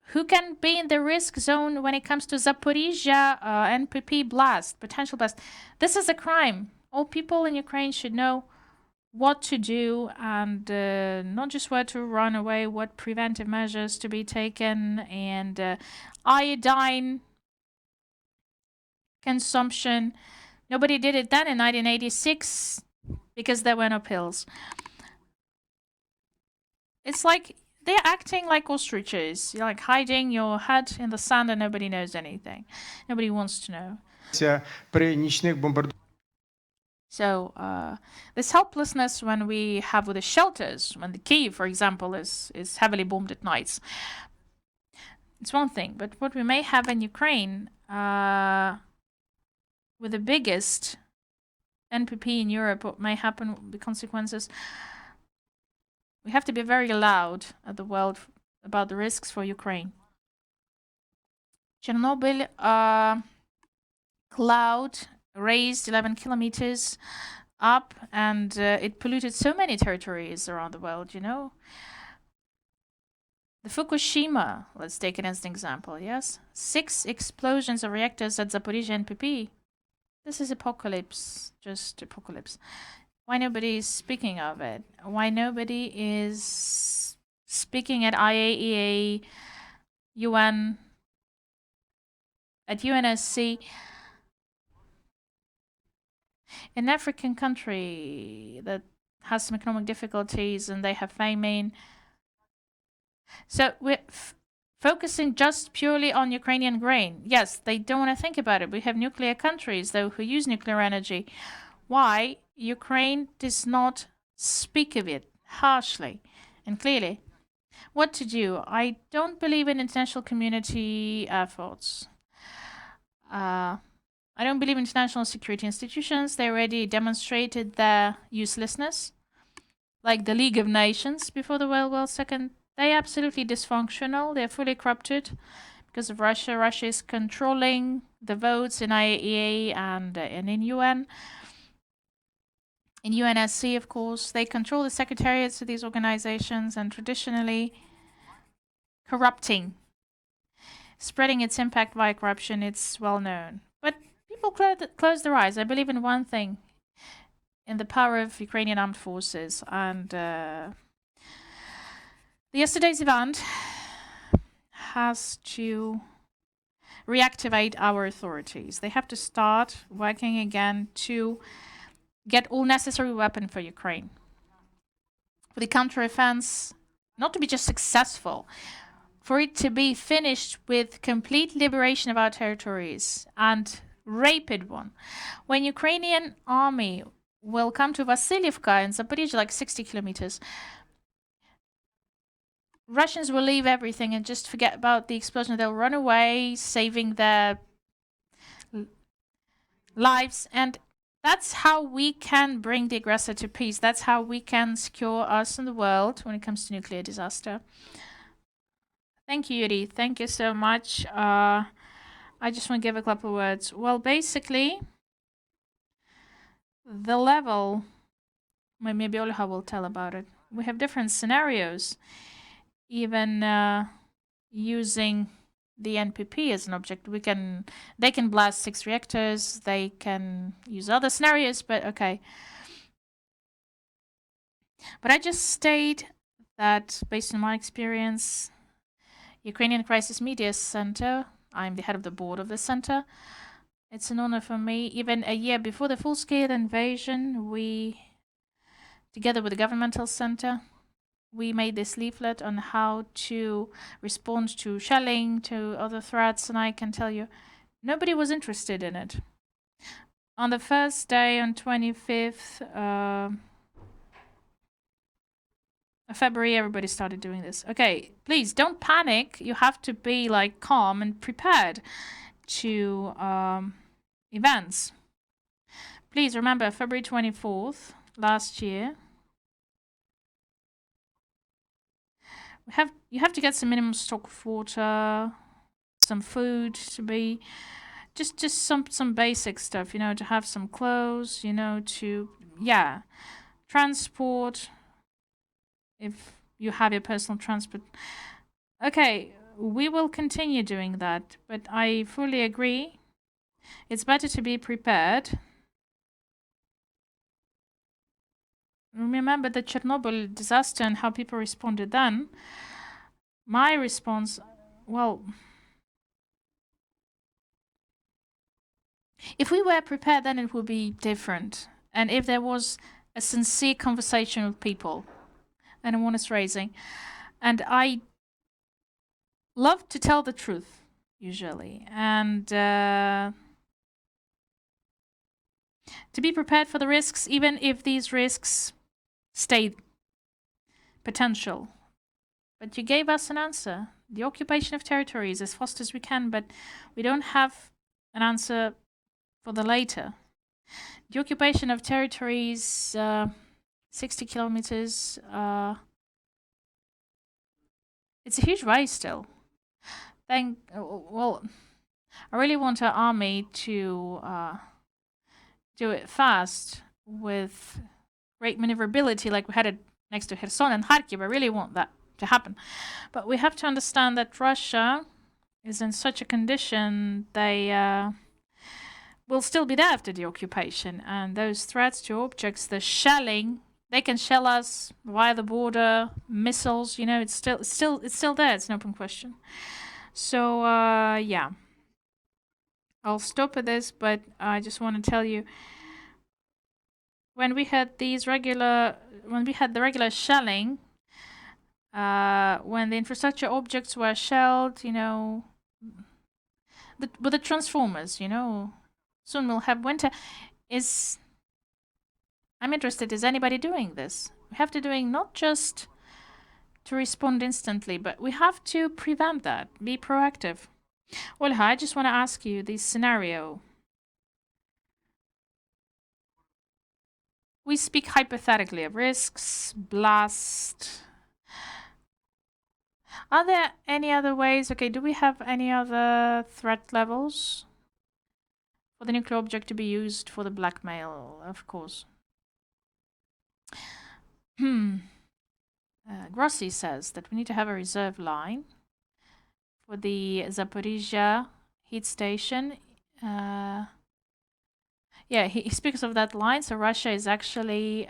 Who can be in the risk zone when it comes to Zaporizhzhia NPP blast, potential blast? This is a crime. All people in Ukraine should know what to do and not just where to run away, what preventive measures to be taken, and iodine consumption. Nobody did it then in 1986 because there were no pills. It's like they're acting like ostriches. You're like hiding your head in the sand and nobody knows anything. Nobody wants to know. So this helplessness when we have with the shelters, when the Kyiv, for example, is heavily bombed at nights, it's one thing. But what we may have in Ukraine with the biggest NPP in Europe, what may happen, the consequences, we have to be very loud at the world about the risks for Ukraine. Chernobyl cloud raised 11 kilometers up, and it polluted so many territories around the world, you know. The Fukushima, let's take it as an example, yes? 6 explosions of reactors at Zaporizhzhia NPP. This is apocalypse, just apocalypse. Why nobody is speaking of it? Why nobody is speaking at IAEA, UN, at UNSC? An African country that has some economic difficulties and they have famine. So we're focusing just purely on Ukrainian grain. Yes, they don't want to think about it. We have nuclear countries, though, who use nuclear energy. Why Ukraine does not speak of it harshly? and clearly what to do. I don't believe in international community efforts. I don't believe in international security institutions. They already demonstrated their uselessness, like the League of Nations before the World War II. They're absolutely dysfunctional. They're fully corrupted because of Russia. Russia is controlling the votes in IAEA and in UN. In UNSC, of course, they control the secretariats of these organizations and traditionally corrupting, spreading its impact via corruption. It's well known. But people close their eyes. I believe in one thing, in the power of Ukrainian armed forces. And yesterday's event has to reactivate our authorities. They have to start working again to get all necessary weapons for Ukraine. For the counteroffense not to be just successful, for it to be finished with complete liberation of our territories and rapid one. When Ukrainian army will come to Vasilievka in Zaporizhzhia, like 60 kilometers, Russians will leave everything and just forget about the explosion. They'll run away, saving their lives. And that's how we can bring the aggressor to peace. That's how we can secure us in the world when it comes to nuclear disaster. Thank you, Yuriy. Thank you so much. I just want to give a couple of words. Well, basically, the level, maybe Olha will tell about it. We have different scenarios, even using the NPP as an object. They can blast 6 reactors. They can use other scenarios, but okay. But I just state that based on my experience, Ukrainian Crisis Media Center, I'm the head of the board of the center. It's an honor for me. Even a year before the full-scale invasion, we, together with the governmental center, we made this leaflet on how to respond to shelling, to other threats, and I can tell you, nobody was interested in it. On the first day, on 25th February, everybody started doing this. Okay, please don't panic. You have to be like calm and prepared to events. Please remember February 24th last year. You have to get some minimum stock of water, some food to be just some basic stuff, to have some clothes, to transport. If you have your personal transport. Okay, we will continue doing that, but I fully agree. It's better to be prepared. Remember the Chernobyl disaster and how people responded then. My response, well, if we were prepared, then it would be different. And if there was a sincere conversation with people, and one is raising. And I love to tell the truth, usually. And to be prepared for the risks, even if these risks stay potential. But you gave us an answer. The occupation of territories as fast as we can, but we don't have an answer for the later. The occupation of territories, 60 kilometers, it's a huge race still. Well, I really want our army to do it fast with great maneuverability like we had it next to Kherson and Kharkiv. I really want that to happen. But we have to understand that Russia is in such a condition they will still be there after the occupation. And those threats to objects, the shelling, they can shell us via the border, missiles, it's still there. It's an open question. So, yeah. I'll stop at this, but I just want to tell you, when we had the regular shelling, when the infrastructure objects were shelled, with the transformers, soon we'll have winter. I'm interested, is anybody doing this? We have to doing not just to respond instantly, but we have to prevent that, be proactive. Olha, I just want to ask you this scenario. We speak hypothetically of risks, blast. Are there any other ways? Okay, do we have any other threat levels for the nuclear object to be used for the blackmail? Of course. Grossi says that we need to have a reserve line for the Zaporizhzhia heat station. Yeah, he speaks of that line, so Russia is actually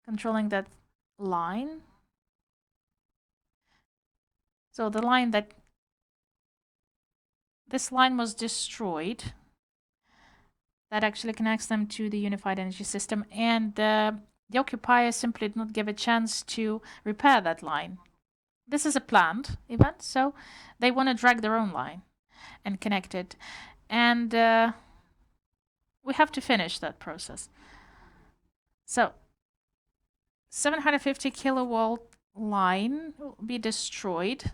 controlling that line. So the line that this line was destroyed, that actually connects them to the unified energy system, and the occupiers simply did not give a chance to repair that line. This is a planned event, so they want to drag their own line and connect it. And we have to finish that process. So 750 kilowatt line will be destroyed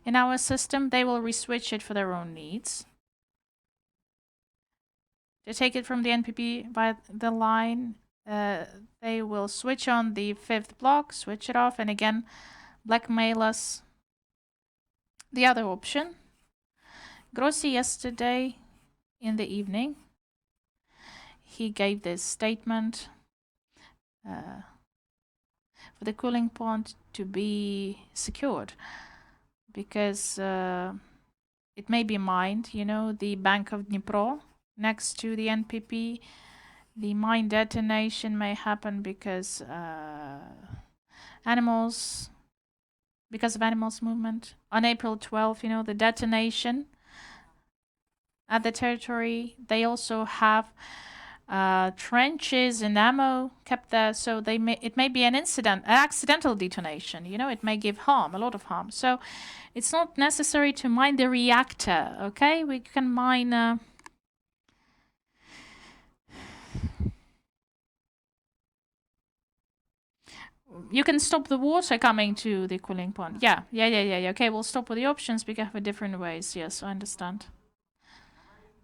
in our system. They will reswitch it for their own needs. To take it from the NPP by the line, they will switch on the 5th block, switch it off, and again blackmail us. The other option, Grossi yesterday in the evening, he gave this statement for the cooling pond to be secured because it may be mined, you know, the bank of Dnipro next to the NPP. The mine detonation may happen because because of animals movement. On April 12th, you know, the detonation at the territory. They also have trenches and ammo kept there, so it may be an accidental detonation. You know, it may give harm, a lot of harm. So it's not necessary to mine the reactor. Okay, we can mine. You can stop the water coming to the cooling pond. Yeah. Okay, we'll stop with the options. We can have different ways. Yes, I understand.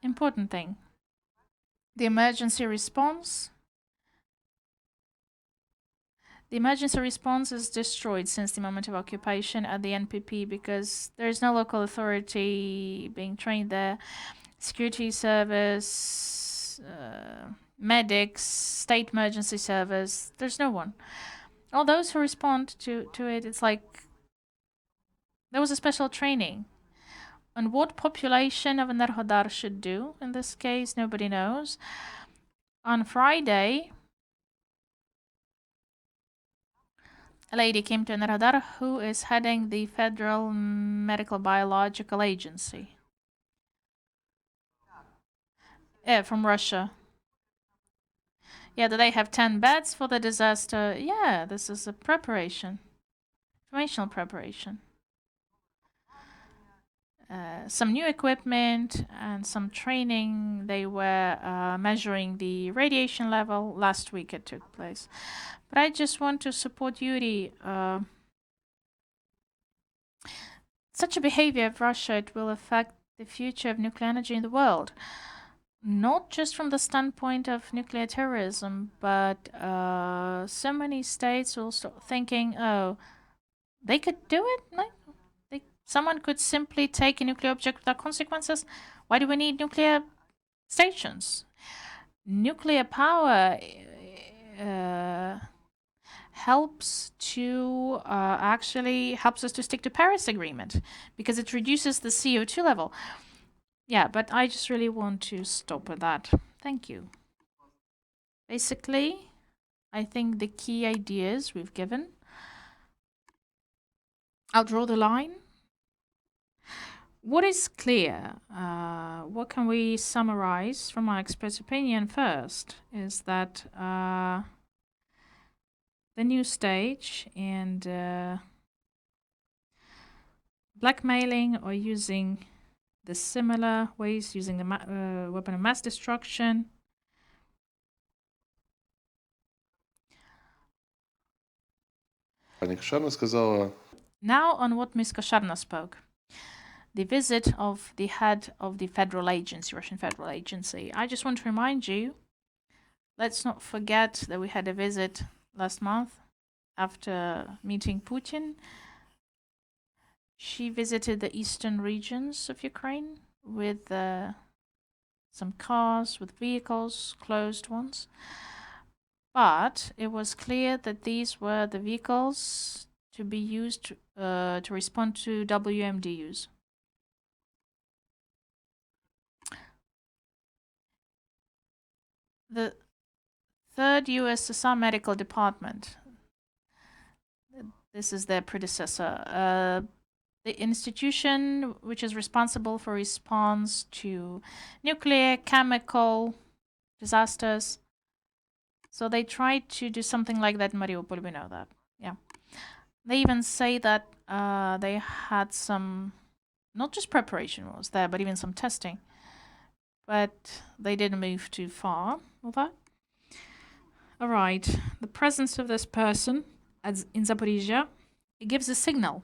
Important thing. The emergency response. The emergency response is destroyed since the moment of occupation at the NPP because there is no local authority being trained there. Security service, medics, state emergency service. There's no one. All those who respond to it, it's like there was a special training on what population of Enerhodar should do. In this case, nobody knows. On Friday, a lady came to Enerhodar who is heading the Federal Medical Biological Agency. Yeah, from Russia. Yeah, do they have 10 beds for the disaster? Yeah, this is a preparation. Informational preparation. Some new equipment and some training. They were measuring the radiation level. Last week it took place. But I just want to support Yuriy. Such a behavior of Russia, it will affect the future of nuclear energy in the world. Not just from the standpoint of nuclear terrorism, but so many states will start thinking, oh, they could do it? Like, someone could simply take a nuclear object without consequences. Why do we need nuclear stations? Nuclear power helps us to stick to Paris Agreement because it reduces the CO2 level. Yeah, but I just really want to stop with that. Thank you. Basically, I think the key ideas we've given. I'll draw the line. What is clear, what can we summarize from our expert's opinion first, is that the new stage and blackmailing or using the similar ways, using the weapon of mass destruction, Пані Кошарна сказала. Now on what Ms. Kosharna spoke. The visit of the head of the federal agency, Russian federal agency. I just want to remind you, let's not forget that we had a visit last month after meeting Putin. She visited the eastern regions of Ukraine with some cars, with vehicles, closed ones. But it was clear that these were the vehicles to be used to respond to WMDUs. The third USSR Medical Department, this is their predecessor, the institution which is responsible for response to nuclear, chemical disasters. So they tried to do something like that in Mariupol, we know that. Yeah. They even say that they had some, not just preparation was there, but even some testing. But they didn't move too far with that. All right. The presence of this person in Zaporizhzhia, it gives a signal.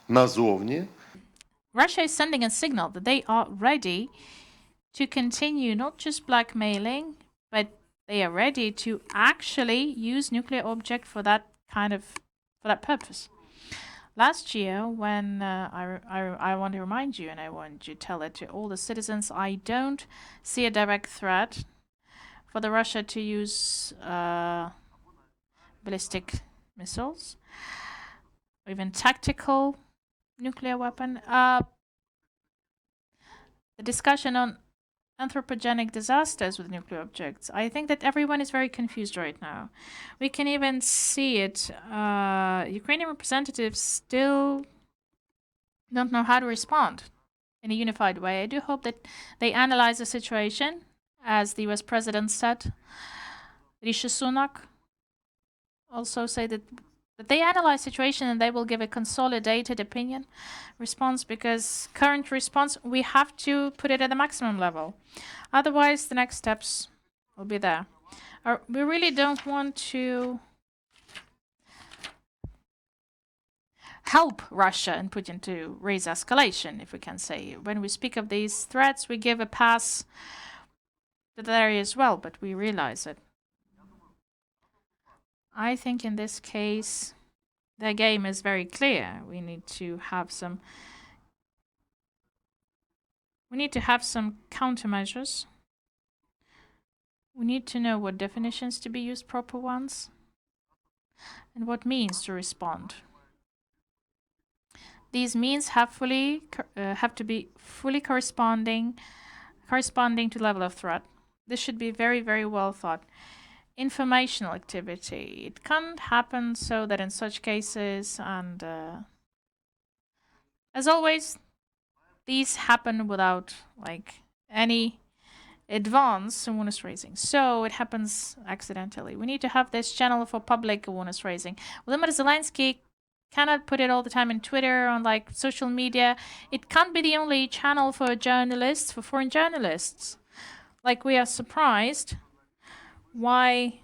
Назовні. Russia is sending a signal that they are ready to continue not just blackmailing, but they are ready to actually use nuclear object for that purpose. Last year, when I want to remind you, and I want to tell it to all the citizens, I don't see a direct threat for the Russia to use ballistic missiles, or even tactical nuclear weapon. The discussion on anthropogenic disasters with nuclear objects. I think that everyone is very confused right now. We can even see it. Ukrainian representatives still don't know how to respond in a unified way. I do hope that they analyze the situation, as the US President said. Rishi Sunak also said that they analyze the situation and they will give a consolidated opinion response, because current response, we have to put it at the maximum level. Otherwise, the next steps will be there. We really don't want to help Russia and Putin to raise escalation, if we can say. When we speak of these threats, we give a pass to that area as well, but we realize it. I think in this case, the game is very clear. We need to have some countermeasures. We need to know what definitions to be used, proper ones, and what means to respond. These means have to be fully corresponding to the level of threat. This should be very, very well thought. Informational activity. It can't happen so that in such cases, and as always, these happen without any advance awareness raising. So it happens accidentally. We need to have this channel for public awareness raising. Vladimir Zelensky cannot put it all the time in Twitter, on social media. It can't be the only channel for journalists, for foreign journalists. We are surprised why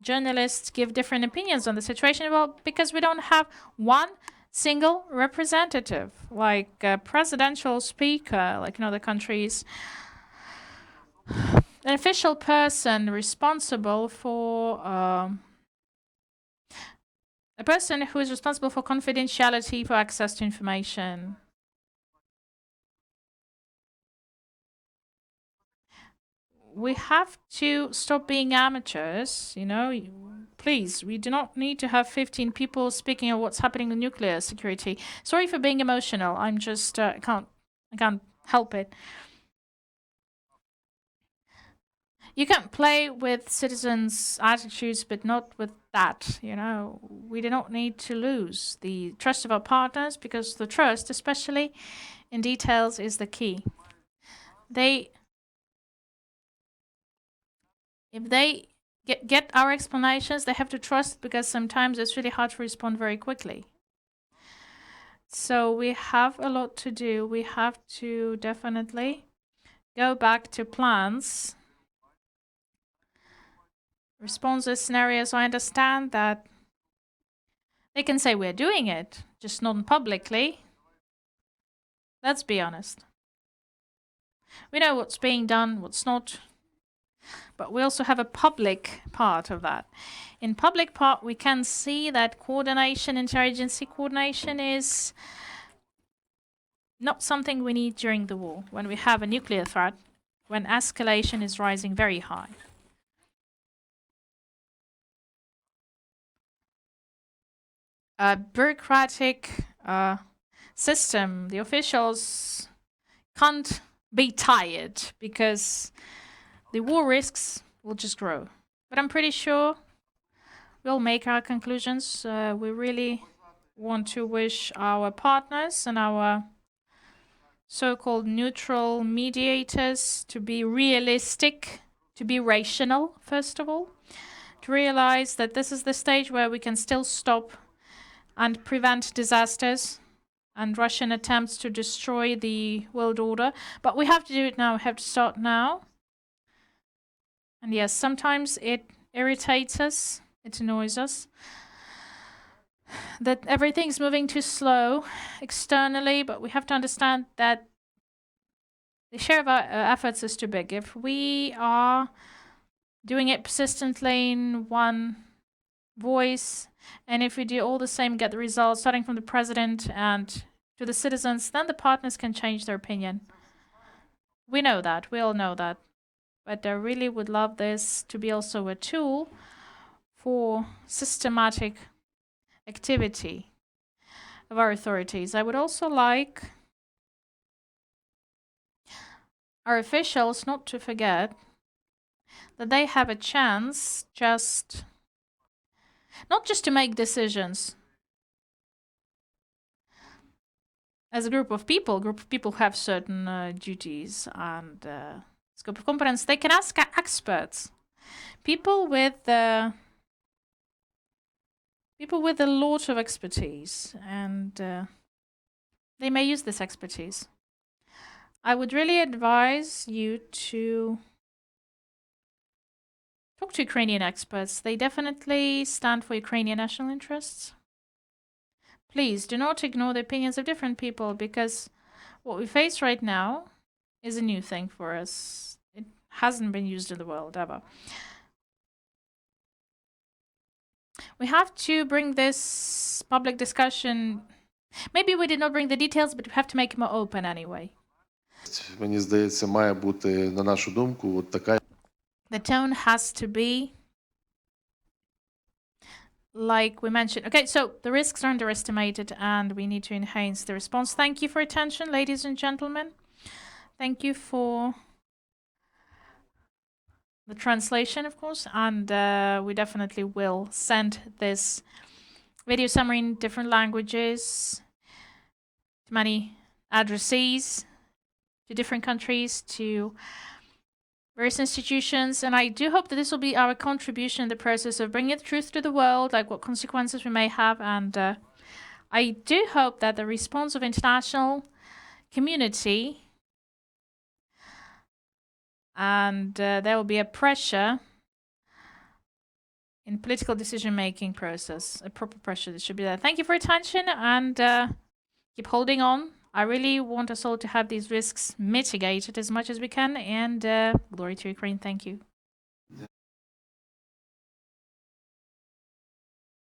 journalists give different opinions on the situation. Well, because we don't have one single representative, like a presidential speaker, like in other countries. An official person responsible for a person who is responsible for confidentiality, for access to information. We have to stop being amateurs, Please, we do not need to have 15 people speaking of what's happening in nuclear security. Sorry for being emotional. I'm just I can't help it. You can play with citizens' attitudes, but not with that, We do not need to lose the trust of our partners, because the trust, especially in details, is the key. If they get our explanations, they have to trust, because sometimes it's really hard to respond very quickly. So we have a lot to do. We have to definitely go back to plans, responses, scenarios. I understand that They can say we're doing it, just not publicly. Let's be honest. We know what's being done, what's not. But we also have a public part of that. In public part, we can see that coordination, interagency coordination is not something we need during the war, when we have a nuclear threat, when escalation is rising very high. A bureaucratic system, the officials can't be tired because the war risks will just grow. But I'm pretty sure we'll make our conclusions. We really want to wish our partners and our so-called neutral mediators to be realistic, to be rational, first of all, to realize that this is the stage where we can still stop and prevent disasters and Russian attempts to destroy the world order. But we have to do it now. We have to start now. And yes, sometimes it irritates us. It annoys us that everything's moving too slow externally, but we have to understand that the share of our efforts is too big. If we are doing it persistently in one voice, and if we do all the same, get the results, starting from the president and to the citizens, then the partners can change their opinion. We know that. We all know that. But I really would love this to be also a tool for systematic activity of our authorities. I would also like our officials not to forget that they have a chance not just to make decisions as a group of people who have certain duties and scope of competence. They can ask experts, people with a lot of expertise, and they may use this expertise. I would really advise you to talk to Ukrainian experts. They definitely stand for Ukrainian national interests. Please do not ignore the opinions of different people, because what we face right now is a new thing for us. It hasn't been used in the world ever. We have to bring this public discussion. Maybe we did not bring the details, but we have to make it more open anyway. Мені здається, має бути, на нашу думку, от така. The tone has to be like we mentioned. Okay, so the risks are underestimated and we need to enhance the response. Thank you for attention, ladies and gentlemen. Thank you for the translation, of course, and we definitely will send this video summary in different languages to many addressees, to different countries, to various institutions, and I do hope that this will be our contribution in the process of bringing the truth to the world, like what consequences we may have, and I do hope that the response of international community and there will be a pressure in political decision-making process, a proper pressure that should be there. Thank you for your attention, and keep holding on. I really want us all to have these risks mitigated as much as we can, and glory to Ukraine. Thank you.